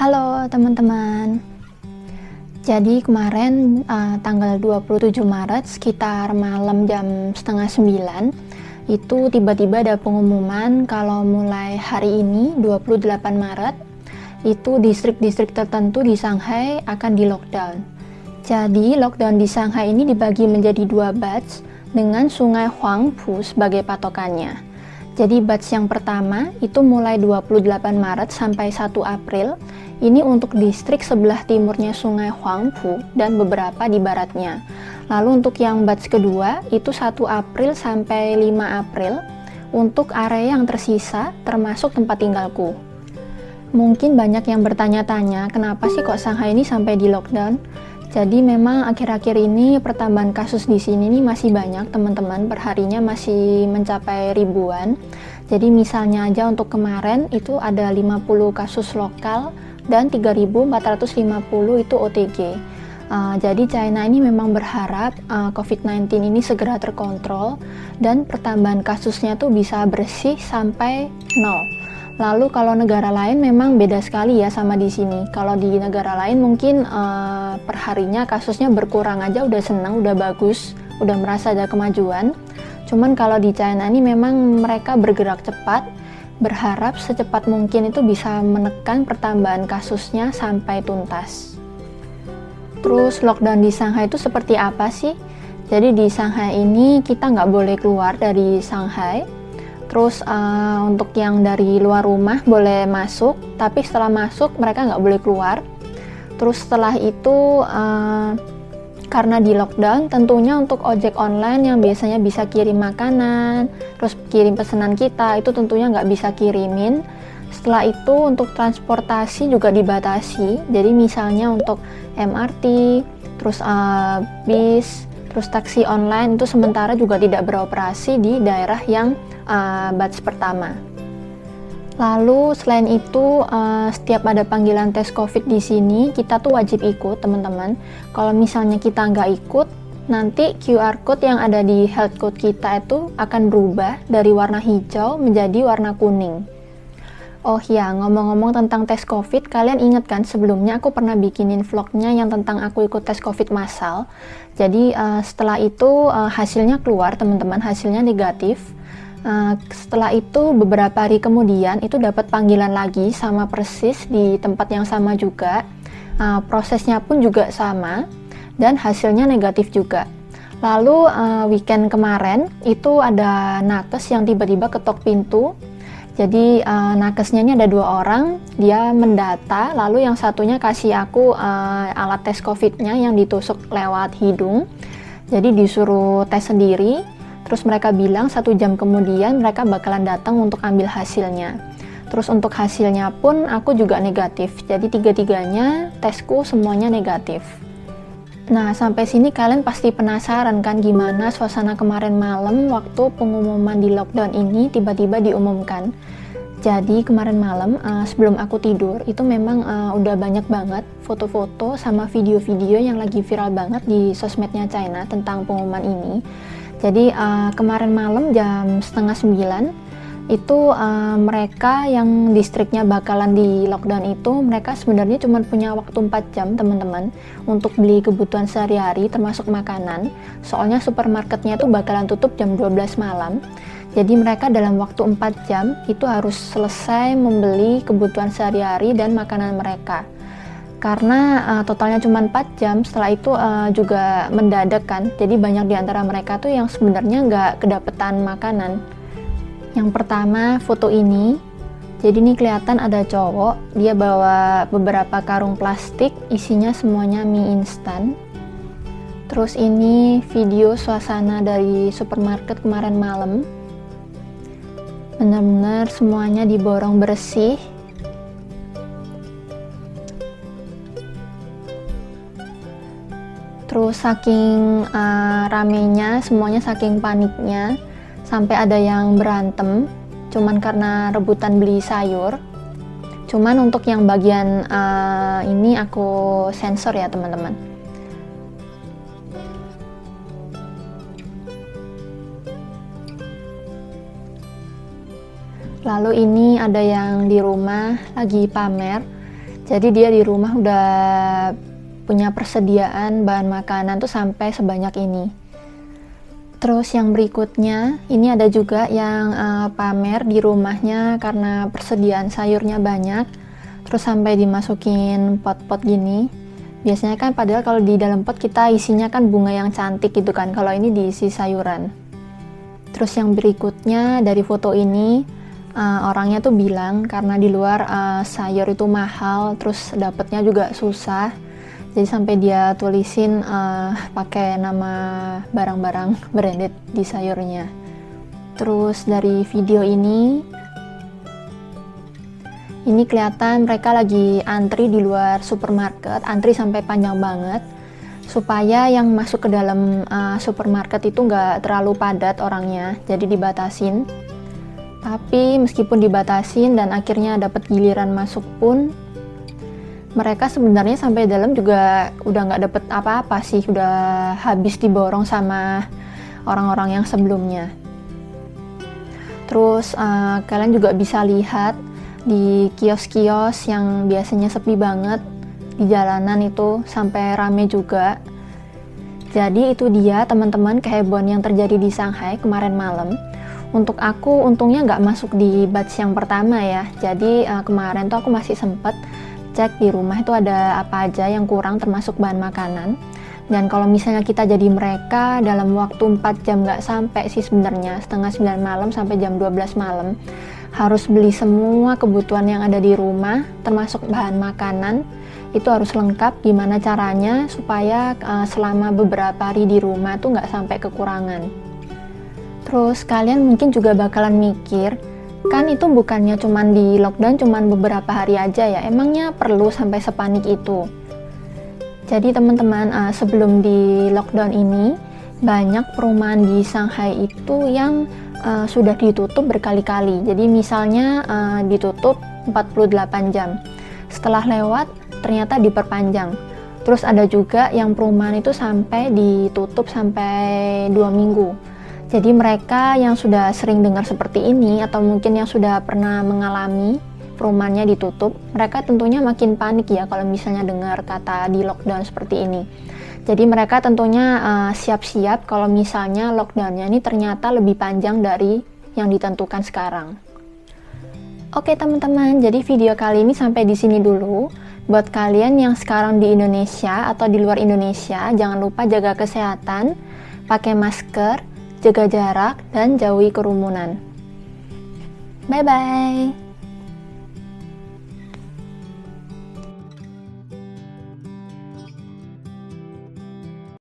Halo teman-teman. Jadi kemarin tanggal 27 Maret sekitar malam jam setengah 9 itu tiba-tiba ada pengumuman kalau mulai hari ini 28 Maret itu distrik-distrik tertentu di Shanghai akan di lockdown. Jadi lockdown di Shanghai ini dibagi menjadi dua batch dengan Sungai Huangpu sebagai patokannya. Jadi batch yang pertama itu mulai 28 Maret sampai 1 April. Ini untuk distrik sebelah timurnya Sungai Huangpu dan beberapa di baratnya. Lalu untuk yang batch kedua itu 1 April sampai 5 April untuk area yang tersisa termasuk tempat tinggalku. Mungkin banyak yang bertanya-tanya kenapa sih kok Shanghai ini sampai di lockdown? Jadi memang akhir-akhir ini pertambahan kasus di sini nih masih banyak teman-teman, perharinya masih mencapai ribuan. Jadi misalnya aja untuk kemarin itu ada 50 kasus lokal dan 3.450 itu OTG. Jadi China ini memang berharap COVID-19 ini segera terkontrol dan pertambahan kasusnya tuh bisa bersih sampai 0. Lalu kalau negara lain memang beda sekali ya sama di sini. Kalau di negara lain mungkin perharinya kasusnya berkurang aja udah senang, udah bagus, udah merasa ada kemajuan. Cuman kalau di China ini memang mereka bergerak cepat, berharap secepat mungkin itu bisa menekan pertambahan kasusnya sampai tuntas. Terus lockdown di Shanghai itu seperti apa sih? Jadi di Shanghai ini kita nggak boleh keluar dari Shanghai. Terus untuk yang dari luar rumah boleh masuk, tapi setelah masuk mereka nggak boleh keluar. Terus setelah itu karena di lockdown, tentunya untuk ojek online yang biasanya bisa kirim makanan, terus kirim pesanan kita, itu tentunya nggak bisa kirimin. Setelah itu untuk transportasi juga dibatasi, jadi misalnya untuk MRT, terus bis, terus taksi online itu sementara juga tidak beroperasi di daerah yang batch pertama. Lalu selain itu setiap ada panggilan tes COVID di sini kita tuh wajib ikut teman-teman. Kalau misalnya kita nggak ikut, nanti QR code yang ada di health code kita itu akan berubah dari warna hijau menjadi warna kuning. Oh ya, ngomong-ngomong tentang tes COVID, kalian ingat kan sebelumnya aku pernah bikinin vlognya yang tentang aku ikut tes COVID massal. Jadi setelah itu hasilnya keluar teman-teman, hasilnya negatif. Setelah itu beberapa hari kemudian itu dapat panggilan lagi sama persis di tempat yang sama juga. Prosesnya pun juga sama dan hasilnya negatif juga. Lalu weekend kemarin itu ada nakes yang tiba-tiba ketok pintu. Jadi nakesnya ini ada 2 orang, dia mendata, lalu yang satunya kasih aku alat tes COVID-nya yang ditusuk lewat hidung. Jadi disuruh tes sendiri. Terus mereka bilang 1 jam kemudian mereka bakalan datang untuk ambil hasilnya. Terus untuk hasilnya pun aku juga negatif. Jadi 3-tiganya tesku semuanya negatif. Nah sampai sini kalian pasti penasaran kan gimana suasana kemarin malam waktu pengumuman di lockdown ini tiba-tiba diumumkan. Jadi kemarin malam sebelum aku tidur itu memang udah banyak banget foto-foto sama video-video yang lagi viral banget di sosmednya China tentang pengumuman ini. Jadi kemarin malam jam setengah 9 itu mereka yang distriknya bakalan di lockdown itu mereka sebenarnya cuma punya waktu 4 jam teman-teman untuk beli kebutuhan sehari-hari termasuk makanan. Soalnya supermarketnya itu bakalan tutup jam 12 malam. Jadi mereka dalam waktu 4 jam itu harus selesai membeli kebutuhan sehari-hari dan makanan mereka. Karena totalnya cuma 4 jam, setelah itu juga mendadak kan, jadi banyak di antara mereka tuh yang sebenarnya nggak kedapetan makanan. Yang pertama foto ini, jadi ini kelihatan ada cowok, dia bawa beberapa karung plastik, isinya semuanya mie instan. Terus ini video suasana dari supermarket kemarin malam, benar-benar semuanya diborong bersih. Terus saking ramenya, semuanya saking paniknya, sampai ada yang berantem, cuman karena rebutan beli sayur. Cuman untuk yang bagian ini aku sensor ya teman-teman. Lalu ini ada yang di rumah lagi pamer. Jadi dia di rumah udah punya persediaan bahan makanan tuh sampai sebanyak ini. Terus yang berikutnya, ini ada juga yang pamer di rumahnya karena persediaan sayurnya banyak. Terus sampai dimasukin pot-pot gini. Biasanya kan padahal kalau di dalam pot kita isinya kan bunga yang cantik gitu kan. Kalau ini diisi sayuran. Terus yang berikutnya dari foto ini, orangnya tuh bilang karena di luar sayur itu mahal, terus dapetnya juga susah. Jadi sampai dia tulisin pakai nama barang-barang branded di sayurnya. Terus dari video ini kelihatan mereka lagi antri di luar supermarket, antri sampai panjang banget, supaya yang masuk ke dalam supermarket itu nggak terlalu padat orangnya, jadi dibatasin. Tapi meskipun dibatasin dan akhirnya dapat giliran masuk pun, mereka sebenarnya sampai dalam juga udah nggak dapet apa-apa sih, udah habis diborong sama orang-orang yang sebelumnya. Terus kalian juga bisa lihat di kios-kios yang biasanya sepi banget di jalanan itu sampai rame juga. Jadi itu dia teman-teman kehebohan yang terjadi di Shanghai kemarin malam. Untuk aku untungnya nggak masuk di batch yang pertama ya. Jadi kemarin tuh aku masih sempet cek di rumah itu ada apa aja yang kurang termasuk bahan makanan. Dan kalau misalnya kita jadi mereka dalam waktu 4 jam nggak sampai sih sebenarnya, setengah 9 malam sampai jam 12 malam harus beli semua kebutuhan yang ada di rumah termasuk bahan makanan. Itu harus lengkap. Gimana caranya supaya selama beberapa hari di rumah tuh nggak sampai kekurangan. Terus kalian mungkin juga bakalan mikir, kan itu bukannya cuman di lockdown cuman beberapa hari aja ya, emangnya perlu sampai sepanik itu? Jadi teman-teman, sebelum di lockdown ini banyak perumahan di Shanghai itu yang sudah ditutup berkali-kali. Jadi misalnya ditutup 48 jam, setelah lewat ternyata diperpanjang. Terus ada juga yang perumahan itu sampai ditutup sampai 2 minggu. Jadi mereka yang sudah sering dengar seperti ini atau mungkin yang sudah pernah mengalami perumahannya ditutup, mereka tentunya makin panik ya kalau misalnya dengar kata di lockdown seperti ini. Jadi mereka tentunya siap-siap kalau misalnya lockdownnya ini ternyata lebih panjang dari yang ditentukan sekarang. Oke teman-teman, jadi video kali ini sampai di sini dulu. Buat kalian yang sekarang di Indonesia atau di luar Indonesia, jangan lupa jaga kesehatan, pakai masker, jaga jarak, dan jauhi kerumunan. Bye-bye!